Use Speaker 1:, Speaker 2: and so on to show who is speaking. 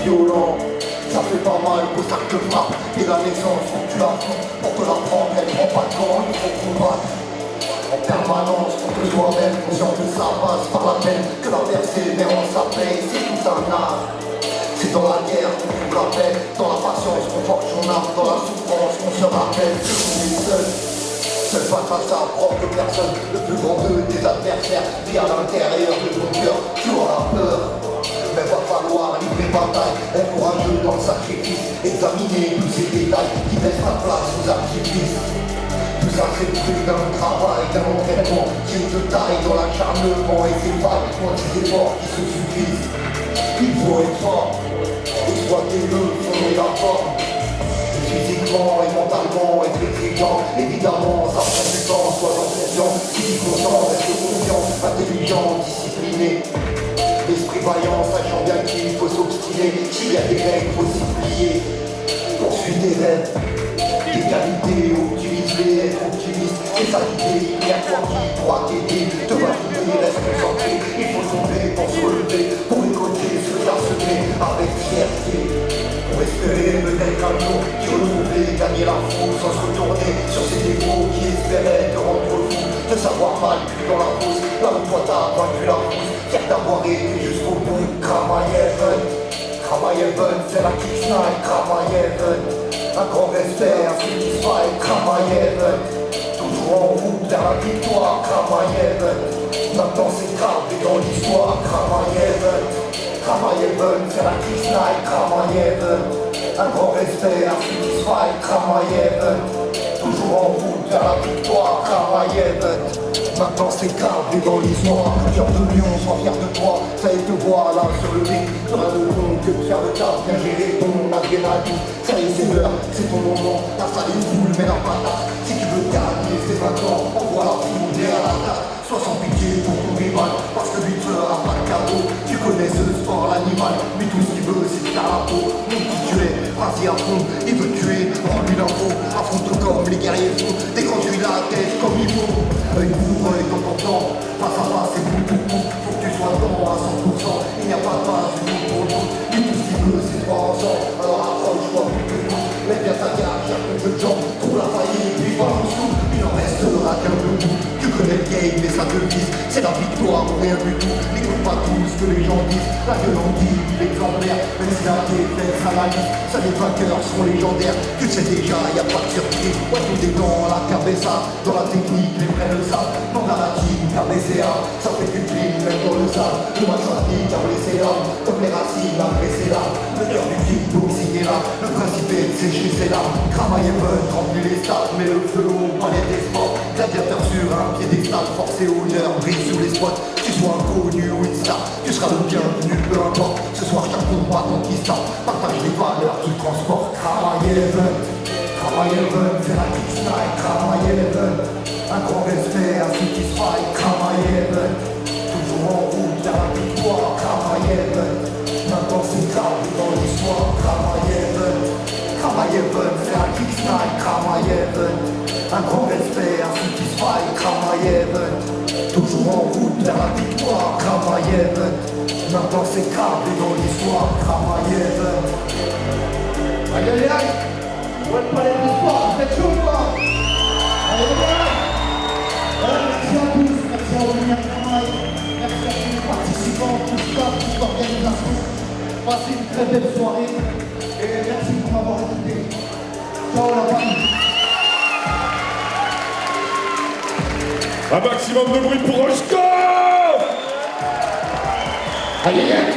Speaker 1: violent. Ça fait pas mal que ça te frappe. Et la naissance, faut que tu la fous. Pour te la prendre, elle prend pas de temps, il faut combattre. En permanence contre toi-même, conscient que ça passe par la peine, que la persévérance ça paye, c'est tout un art. C'est dans la guerre qu'on trouve la paix, dans la patience qu'on forge son âme, dans la souffrance qu'on se rappelle que l'on est seul face à sa propre personne, le plus grand de tes adversaires, vit à l'intérieur de ton cœur, tu auras peur. Mais va falloir livrer bataille, être courageux dans le sacrifice, examiner tous ces détails qui laissent la place aux artifices. Tout ça c'est le fruit d'un travail, d'un entraînement qui te taille dans l'acharnement et ses vagues, quand des efforts qui se suffisent. Il faut être fort, exploiter-le, fonder la forme. Physiquement et mentalement, être exigeant, évidemment, ça prend du temps, sois conscient, si tu consent, reste confiant, intelligent, discipliné. L'esprit vaillant, sachant bien qu'il faut s'obstiner, s'il y a des règles, faut s'y plier. Poursuis tes rêves, tes qualités, optimise-les, être optimiste, c'est ça l'idée, il y a toi qui pourra t'aider, te valider, reste concentré, il faut sombrer pour se relever, pour récolter ce que t'as semé avec fierté. Pour espérer peut-être un jour qui renouveler, gagner la foule sans se retourner sur ces défauts qui espéraient te rendre fou, de savoir mal cul dans la fosse, là où toi t'as vaincu la frousse, fier d'avoir été jusqu'au bout. Kramayeven, c'est la kick night, Kramayeven, un grand respect à ceux qui se fight, Kramayeven, toujours en route vers la victoire, Kramayeven, maintenant c'est gravé dans l'histoire, Kramayeven, c'est la kick night, Kramayeven, un grand respect à ceux qui se fight, Kramayeven, toujours en route vers la victoire, Kramayeven. Maintenant c'est gravé dans l'histoire, cœur de lion, sois fier de toi, ça y est te voir là sur le ring, t'auras le don que de faire le taf, bien gérer ton adrénaline, ça y est c'est l'heure, c'est ton moment, la salle est full mais la patate, si tu veux gagner c'est maintenant, envoie la foule derrière la table, sois sans pitié pour ton rival, parce que lui te fera pas de cadeau, tu connais ce sport l'animal, lui tout ce qu'il veut c'est de faire la peau, montre qui tu es, vas-y à fond, il veut tuer, rends-lui l'info, affronte comme les guerriers fous, déconstruis la tête comme il faut, œil pour œil, temps pour temps, face à face et bout pour bout, faut que tu sois dedans à 100%, il n'y a pas de base, du bout pour le bout, lui tout ce qu'il veut c'est de voir ensemble, alors approche-toi pour que tout, mets bien ta garde, cherche un peu de gens, trouve la faillite, puis pas en dessous, il en restera qu'un peu bout, tu connais le game mais ça te vise, c'est la victoire ou rien du tout, n'écoute pas tout ce que les gens disent, la violence dit l'exemplaire, même si la défaite s'analyse, ça les vainqueurs sont légendaires, tu le sais déjà, y a pas de surprise, ouais tout est dans la cabeza, dans la technique, les vrais le savent, dans la team, cabecea, ça fait du pli, même dans le sable, le match rapide, car blessé l'âme, comme les racines, après c'est là, le cœur du kickboxing est là, le principe est de sécher ses larmes, Kramayeven, remplit les stades, mais le feu au palais des sports, gladiateur sur un piédestal, force et honneur, brille sous les spots, tu sois inconnu ou une star, tu seras le bienvenu, peu importe, ce soir chaque combat conquista, partage les valeurs qui transportent, Kramayeven, c'est la kick night, Kramayeven, un grand respect à ceux qui se fight, Kramayeven, toujours en route vers la victoire, Kramayeven, maintenant c'est gravé dans l'histoire, Kramayeven, c'est la kick night, Kramayeven, un grand respect à ceux qui se fight, Kramayeven, toujours en route vers la victoire, Kramayeven, maintenant c'est gravé dans l'histoire, Kramayeven. Aïe aïe aïe, ouais le palais du sport, vous êtes chaud ou pas? Aïe aïe aïe. Merci à tous, merci à Aurélien Kramaye, merci à tous les participants, tout le staff, toute l'organisation. Passez une très belle soirée et merci pour m'avoir écouté. Ciao la famille.
Speaker 2: Un maximum de bruit pour Oshko!
Speaker 1: Aïe aïe aïe.